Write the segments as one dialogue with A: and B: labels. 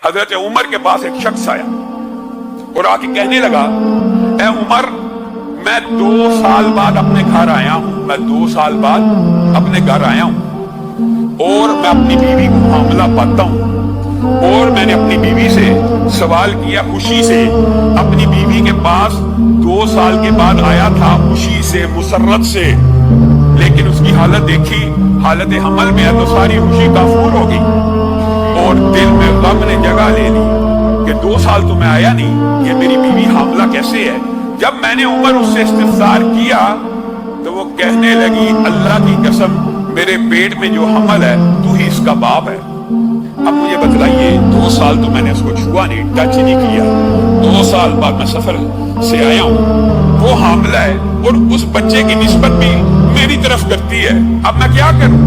A: حضرت عمر کے پاس ایک شخص آیا اور آ کے کہنے لگا، اے عمر، میں 2 سال بعد اپنے گھر آیا ہوں، میں 2 سال بعد اپنے گھر آیا ہوں اور میں اپنی بیوی کو حاملہ پاتا ہوں، اور میں نے اپنی بیوی سے سوال کیا خوشی سے، اپنی بیوی کے پاس 2 سال کے بعد آیا تھا خوشی سے، مسرت سے، لیکن اس کی حالت دیکھی، حالت حمل میں ہے تو ساری خوشی کافور ہو گئی اور دل میں غم نے جگہ لے لی کہ 2 سال تو میں آیا نہیں، یہ میری بیوی حاملہ کیسے ہے؟ جب میں نے عمر اس سے استفسار کیا تو وہ کہنے لگی، اللہ کی قسم میرے پیٹ میں جو حمل ہے تو ہی اس کا باپ ہے۔ اب مجھے بتلائیے، 2 سال تو میں نے اس کو چھوا نہیں، ٹچ نہیں کیا، 2 سال بعد میں سفر سے آیا ہوں، وہ حاملہ ہے اور اس بچے کی نسبت بھی میری طرف کرتی ہے، اب میں کیا کروں؟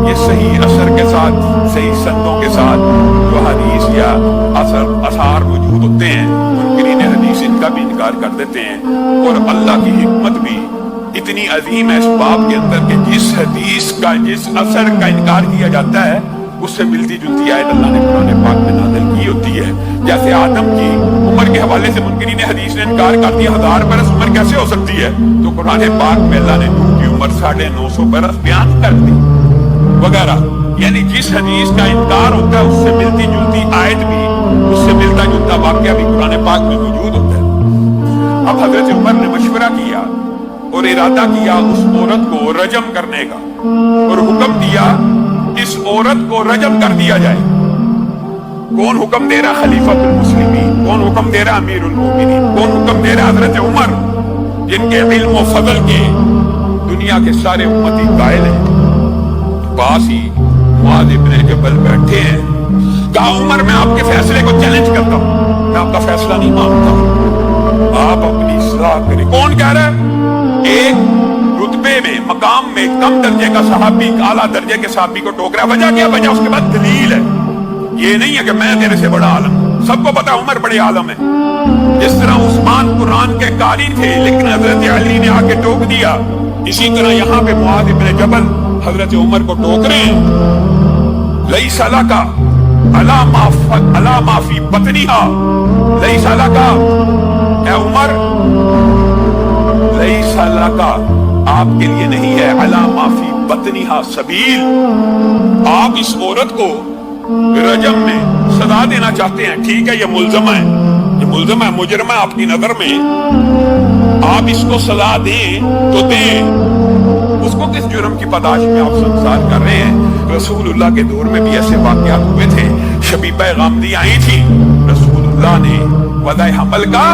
A: یہ صحیح اثر کے ساتھ، صحیح سندوں کے ساتھ جو حدیث یا اثار موجود ہوتے ہیں، منکرین حدیث ان کا بھی انکار کر دیتے ہیں، اور اللہ کی حکمت بھی اتنی عظیم ہے اس باب کے اندر کہ جس حدیث کا، جس اثر کا انکار کیا جاتا ہے اس سے ملتی جلتی آیت اللہ نے قرآن پاک میں نازل کی ہوتی ہے۔ جیسے آدم کی عمر کے حوالے سے منکرین حدیث نے انکار کر دیا، 1000 برس عمر کیسے ہو سکتی ہے؟ تو قرآن پاک میں اللہ نے نوح کی عمر 950 برس بیان کر دی وغیرہ۔ یعنی جس حدیث کا انکار ہوتا ہے اس سے ملتی جلتی آیت بھی، اس سے ملتا جلتا واقعہ بھی قرآن پاک میں موجود ہوتا ہے۔ اب حضرت عمر نے مشورہ کیا اور ارادہ کیا اس عورت کو رجم کرنے کا، اور حکم دیا اس عورت کو رجم کر دیا جائے۔ کون حکم دے رہا؟ خلیفہ المسلمین۔ کون حکم دے رہا؟ امیر المومنین۔ کون حکم دے رہا؟ حضرت عمر، جن کے علم و فضل کے دنیا کے سارے امتی قائل ہیں۔ پاس ہی معاذ ابن جبل بیٹھے ہیں، کہا عمر میں آپ کے فیصلے کو چیلنج کرتا ہوں، میں آپ کا فیصلہ نہیں مانتا، آپ اپنی اصلاح کریں۔ کون کہہ رہا ہے؟ ایک رتبے میں، مقام میں کم درجے کا صحابی اعلیٰ درجے کے صحابی کو ٹوک رہا ہے۔ وجہ کیا؟ وجہ اس کے بعد دلیل ہے۔ یہ نہیں ہے کہ میں تیرے سے بڑا عالم، سب کو پتا عمر بڑے عالم ہے۔ جس طرح عثمان قرآن کے قاری تھے لیکن حضرت علی نے آ کے ٹوک دیا، اسی طرح یہاں پہ معاذ ابن جبل حضرت عمر کو ٹوک رہے ہیں۔ لیس لک علی ما فی بطنہا، لیس لک، اے عمر، لیس لک، آپ کے لیے نہیں ہے، علی ما فی بطنہا سبیل، آپ اس عورت کو رجم میں سزا دینا چاہتے ہیں، ٹھیک ہے، یہ ملزمہ ہے، یہ ملزمہ ہے، مجرمہ ہے آپ کی نظر میں، آپ اس کو سزا دیں تو دیں، اس کو کس جرم کی پاداش میں آپ سنسار کر رہے ہیں؟ رسول اللہ کے دور میں بھی ایسے واقعات ہوئے تھے، شبیبہ غامدی آئی تھی، رسول اللہ نے وضع حمل کا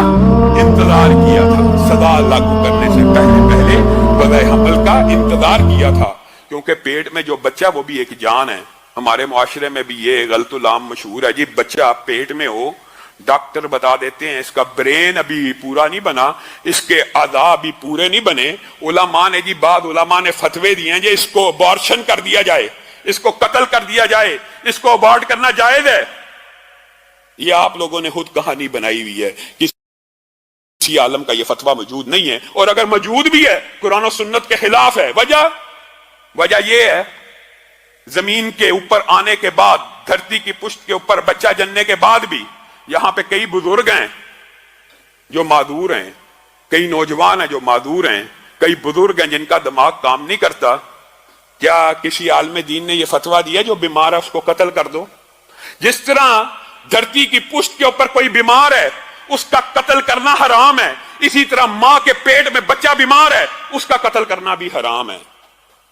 A: انتظار کیا تھا، سزا لاگو کرنے سے پہلے وضع حمل کا انتظار کیا تھا، کیونکہ پیٹ میں جو بچہ وہ بھی ایک جان ہے۔ ہمارے معاشرے میں بھی یہ غلط العام مشہور ہے، جی بچہ پیٹ میں ہو، ڈاکٹر بتا دیتے ہیں اس کا برین ابھی پورا نہیں بنا، اس کے اعضاء بھی پورے نہیں بنے، علماء نے جی، بعض علماء نے فتوے دیے ہیں جی اس کو ابارشن کر دیا جائے، اس کو قتل کر دیا جائے، اس کو ابارٹ کرنا جائز ہے۔ یہ آپ لوگوں نے خود کہانی بنائی ہوئی ہے، کسی عالم کا یہ فتویٰ موجود نہیں ہے، اور اگر موجود بھی ہے قرآن و سنت کے خلاف ہے۔ وجہ یہ ہے، زمین کے اوپر آنے کے بعد، دھرتی کی پشت کے اوپر بچہ جننے کے بعد بھی یہاں پہ کئی بزرگ ہیں جو معذور ہیں، کئی نوجوان ہیں جو معذور ہیں، کئی بزرگ ہیں جن کا دماغ کام نہیں کرتا۔ کیا کسی عالم دین نے یہ فتویٰ دیا جو بیمار ہے اس کو قتل کر دو؟ جس طرح دھرتی کی پشت کے اوپر کوئی بیمار ہے اس کا قتل کرنا حرام ہے، اسی طرح ماں کے پیٹ میں بچہ بیمار ہے اس کا قتل کرنا بھی حرام ہے۔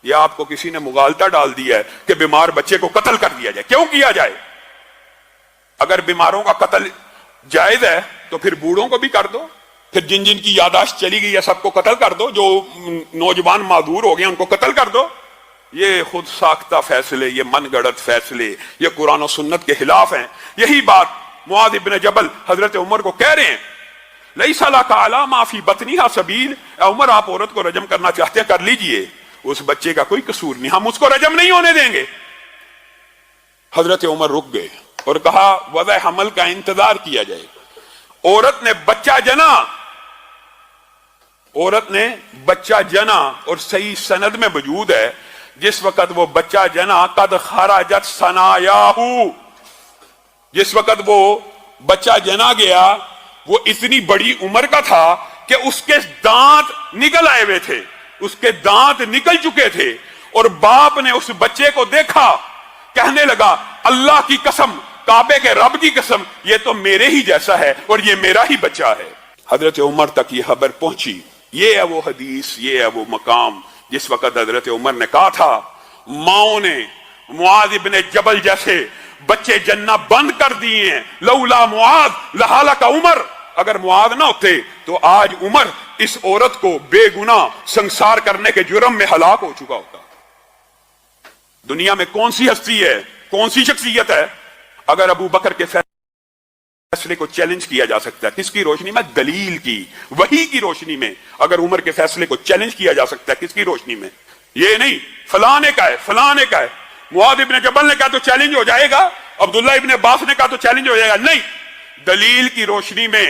A: یہ آپ کو کسی نے مغالطہ ڈال دیا ہے کہ بیمار بچے کو قتل کر دیا جائے۔ کیوں کیا جائے؟ اگر بیماروں کا قتل جائز ہے تو پھر بوڑھوں کو بھی کر دو، پھر جن جن کی یاداشت چلی گئی ہے سب کو قتل کر دو، جو نوجوان معذور ہو گئے ان کو قتل کر دو۔ یہ خود ساختہ فیصلے، یہ من گڑت فیصلے، یہ قرآن و سنت کے خلاف ہیں۔ یہی بات معاذ ابن جبل حضرت عمر کو کہہ رہے ہیں، لیس لک علی ما فی بطنہا سبیل، اے عمر آپ عورت کو رجم کرنا چاہتے ہیں کر لیجئے، اس بچے کا کوئی قصور نہیں، ہم اس کو رجم نہیں ہونے دیں گے۔ حضرت عمر رک گئے اور کہا وضع حمل کا انتظار کیا جائے۔ عورت نے بچہ جنا، عورت نے بچہ جنا، اور صحیح سند میں موجود ہے جس وقت وہ بچہ جنا قد خرجت ثنایاہو، جس وقت وہ بچہ جنا گیا وہ اتنی بڑی عمر کا تھا کہ اس کے دانت نکل آئے ہوئے تھے، اس کے دانت نکل چکے تھے، اور باپ نے اس بچے کو دیکھا، کہنے لگا اللہ کی قسم، کعبے کے رب کی قسم، یہ تو میرے ہی جیسا ہے اور یہ میرا ہی بچہ ہے۔ حضرت عمر تک یہ خبر پہنچی۔ یہ ہے وہ حدیث، یہ ہے وہ مقام جس وقت حضرت عمر نے کہا تھا ماؤں نے معاذ ابن جبل جیسے بچے جنہ بند کر دیے ہیں، لولا معاذ لہلک عمر، اگر معاذ نہ ہوتے تو آج عمر اس عورت کو بے گناہ سنسار کرنے کے جرم میں ہلاک ہو چکا ہوتا۔ دنیا میں کون سی ہستی ہے، کون سی شخصیت ہے اگر ابو بکر کے فیصلے کو چیلنج کیا جا سکتا ہے؟ کس کی روشنی میں؟ دلیل کی، وحی کی روشنی میں۔ اگر عمر کے فیصلے کو چیلنج کیا جا سکتا ہے کس کی روشنی میں؟ یہ نہیں فلاں نے کہا ہے، فلاں نے کہا ہے، معاذ ابن جبل نے کہا تو چیلنج ہو جائے گا، عبداللہ ابن عباس نے کہا تو چیلنج ہو جائے گا، نہیں، دلیل کی روشنی میں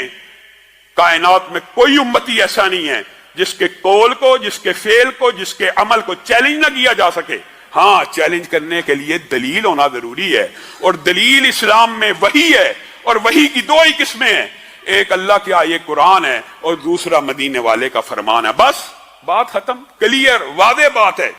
A: کائنات میں کوئی امتی ایسا نہیں ہے جس کے قول کو، جس کے فعل کو، جس کے عمل کو چیلنج نہ کیا جا سکے۔ ہاں، چیلنج کرنے کے لیے دلیل ہونا ضروری ہے، اور دلیل اسلام میں وحی ہے، اور وحی کی دو ہی قسمیں ہیں، ایک اللہ کی آیت قرآن ہے اور دوسرا مدینے والے کا فرمان ہے۔ بس بات ختم، کلیئر، واضح بات ہے۔